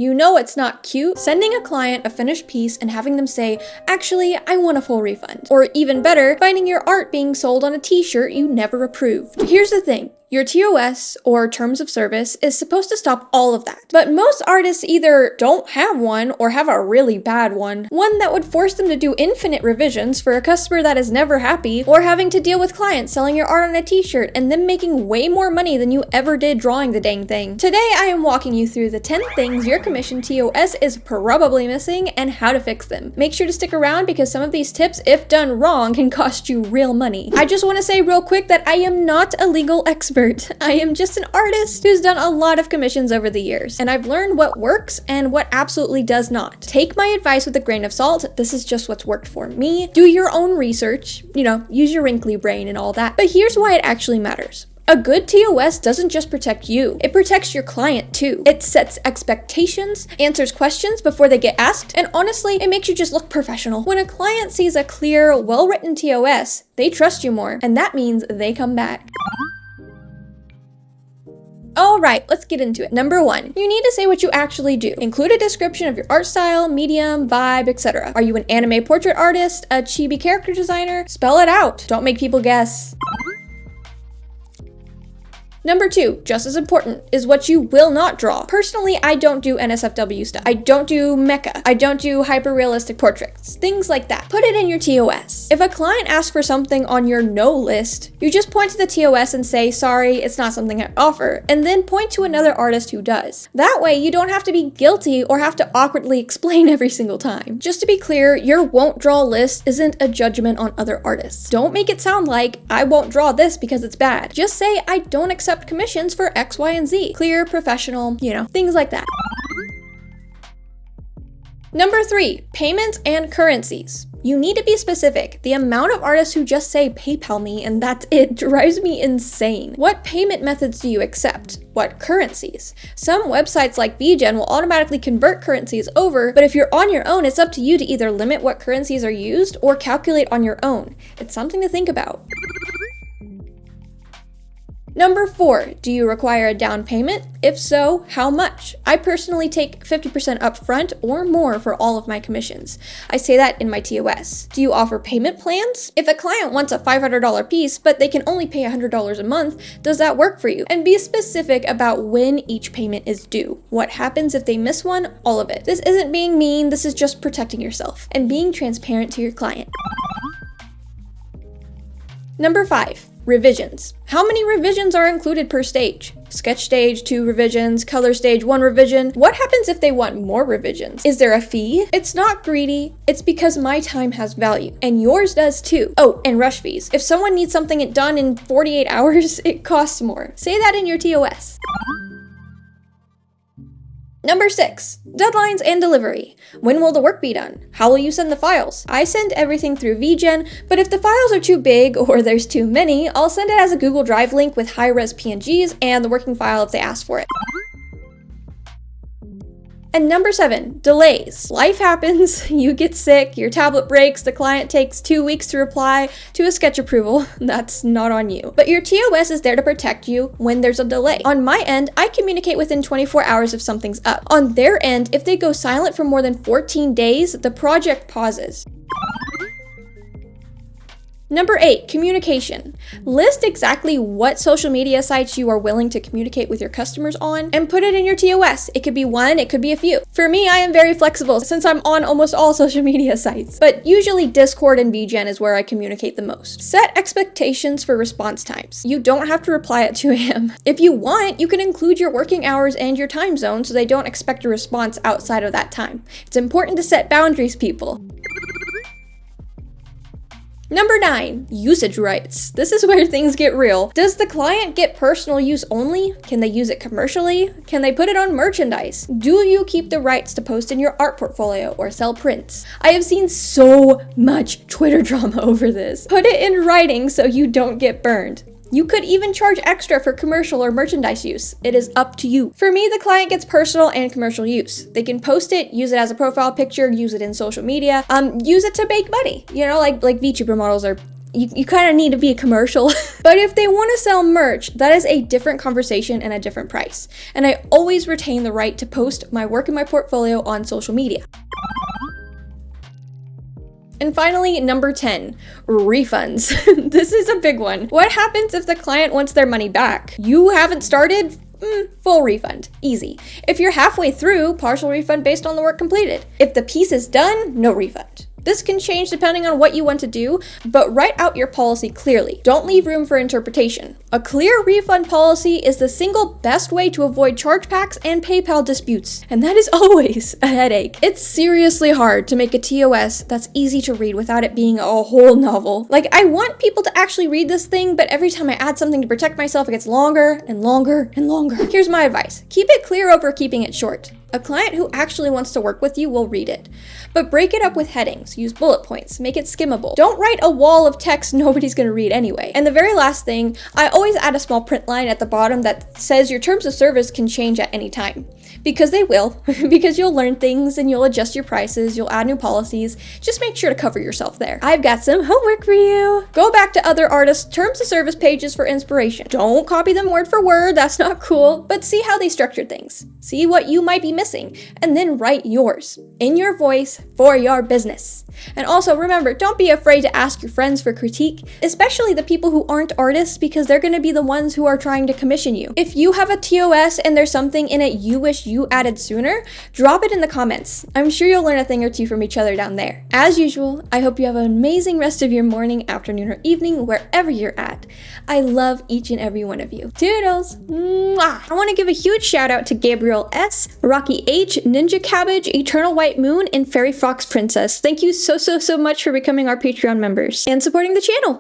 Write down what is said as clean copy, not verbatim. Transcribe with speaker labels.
Speaker 1: You know it's not cute sending a client a finished piece and having them say, actually, I want a full refund. Or even better, finding your art being sold on a t-shirt you never approved. Here's the thing. Your TOS, or Terms of Service, is supposed to stop all of that. But most artists either don't have one or have a really bad one that would force them to do infinite revisions for a customer that is never happy, or having to deal with clients selling your art on a t-shirt and them making way more money than you ever did drawing the dang thing. Today I am walking you through the 10 things your commission TOS is probably missing and how to fix them. Make sure to stick around because some of these tips, if done wrong, can cost you real money. I just want to say real quick that I am not a legal expert. I am just an artist who's done a lot of commissions over the years, and I've learned what works and what absolutely does not. Take my advice with a grain of salt. This is just what's worked for me. Do your own research, use your wrinkly brain and all that. But here's why it actually matters. A good TOS doesn't just protect you, it protects your client too. It sets expectations, answers questions before they get asked, and honestly, it makes you just look professional. When a client sees a clear, well-written TOS, they trust you more, and that means they come back. Alright, let's get into it. Number 1, you need to say what you actually do. Include a description of your art style, medium, vibe, etc. Are you an anime portrait artist, a chibi character designer? Spell it out. Don't make people guess. Number 2, just as important, is what you will not draw. Personally, I don't do NSFW stuff. I don't do mecha. I don't do hyper-realistic portraits. Things like that. Put it in your TOS. If a client asks for something on your no list, you just point to the TOS and say, sorry, it's not something I offer, and then point to another artist who does. That way, you don't have to be guilty or have to awkwardly explain every single time. Just to be clear, your won't draw list isn't a judgment on other artists. Don't make it sound like, I won't draw this because it's bad. Just say, I don't accept commissions for X, Y, and Z. Clear, professional, things like that. Number 3, payments and currencies. You need to be specific. The amount of artists who just say PayPal me and that's it drives me insane. What payment methods do you accept? What currencies? Some websites like VGen will automatically convert currencies over, but if you're on your own, it's up to you to either limit what currencies are used or calculate on your own. It's something to think about. Number 4, do you require a down payment? If so, how much? I personally take 50% upfront or more for all of my commissions. I say that in my TOS. Do you offer payment plans? If a client wants a $500 piece, but they can only pay $100 a month, does that work for you? And be specific about when each payment is due. What happens if they miss one? All of it. This isn't being mean, this is just protecting yourself and being transparent to your client. Number 5. Revisions. How many revisions are included per stage? Sketch stage, 2 revisions, color stage, 1 revision. What happens if they want more revisions? Is there a fee? It's not greedy, it's because my time has value, and yours does too. Oh, and rush fees. If someone needs something done in 48 hours, it costs more. Say that in your TOS. Number 6, deadlines and delivery. When will the work be done? How will you send the files? I send everything through VGen, but if the files are too big or there's too many, I'll send it as a Google Drive link with high-res PNGs and the working file if they ask for it. And number 7, delays. Life happens, you get sick, your tablet breaks, the client takes 2 weeks to reply to a sketch approval. That's not on you. But your TOS is there to protect you when there's a delay. On my end, I communicate within 24 hours if something's up. On their end, if they go silent for more than 14 days, the project pauses. Number 8, communication. List exactly what social media sites you are willing to communicate with your customers on and put it in your TOS. It could be 1, it could be a few. For me, I am very flexible since I'm on almost all social media sites, but usually Discord and VGen is where I communicate the most. Set expectations for response times. You don't have to reply at 2 a.m. If you want, you can include your working hours and your time zone so they don't expect a response outside of that time. It's important to set boundaries, people. Number 9, usage rights. This is where things get real. Does the client get personal use only? Can they use it commercially? Can they put it on merchandise? Do you keep the rights to post in your art portfolio or sell prints? I have seen so much Twitter drama over this. Put it in writing so you don't get burned. You could even charge extra for commercial or merchandise use. It is up to you. For me, the client gets personal and commercial use. They can post it, use it as a profile picture, use it in social media, use it to make money. Like VTuber models are you kind of need to be a commercial. But if they want to sell merch, that is a different conversation and a different price. And I always retain the right to post my work in my portfolio on social media. And finally, number 10, refunds. This is a big one. What happens if the client wants their money back? You haven't started? Full refund, easy. If you're halfway through, partial refund based on the work completed. If the piece is done, no refund. This can change depending on what you want to do, but write out your policy clearly. Don't leave room for interpretation. A clear refund policy is the single best way to avoid chargebacks and PayPal disputes, and that is always a headache. It's seriously hard to make a TOS that's easy to read without it being a whole novel. Like, I want people to actually read this thing, but every time I add something to protect myself, it gets longer and longer and longer. Here's my advice. Keep it clear over keeping it short. A client who actually wants to work with you will read it. But break it up with headings, use bullet points, make it skimmable. Don't write a wall of text nobody's gonna read anyway. And the very last thing, I always add a small print line at the bottom that says your terms of service can change at any time. Because they will, because you'll learn things and you'll adjust your prices, you'll add new policies. Just make sure to cover yourself there. I've got some homework for you. Go back to other artists' terms of service pages for inspiration. Don't copy them word for word, that's not cool, but see how they structured things. See what you might be missing, and then write yours, in your voice, for your business. And also remember, don't be afraid to ask your friends for critique, especially the people who aren't artists, because they're gonna be the ones who are trying to commission you. If you have a TOS and there's something in it you wish you added sooner, drop it in the comments. I'm sure you'll learn a thing or two from each other down there. As usual, I hope you have an amazing rest of your morning, afternoon, or evening, wherever you're at. I love each and every one of you. Toodles! Mwah! I want to give a huge shout out to Gabriel S, Rocky H, Ninja Cabbage, Eternal White Moon, and Fairy Fox Princess. Thank you so much for becoming our Patreon members and supporting the channel.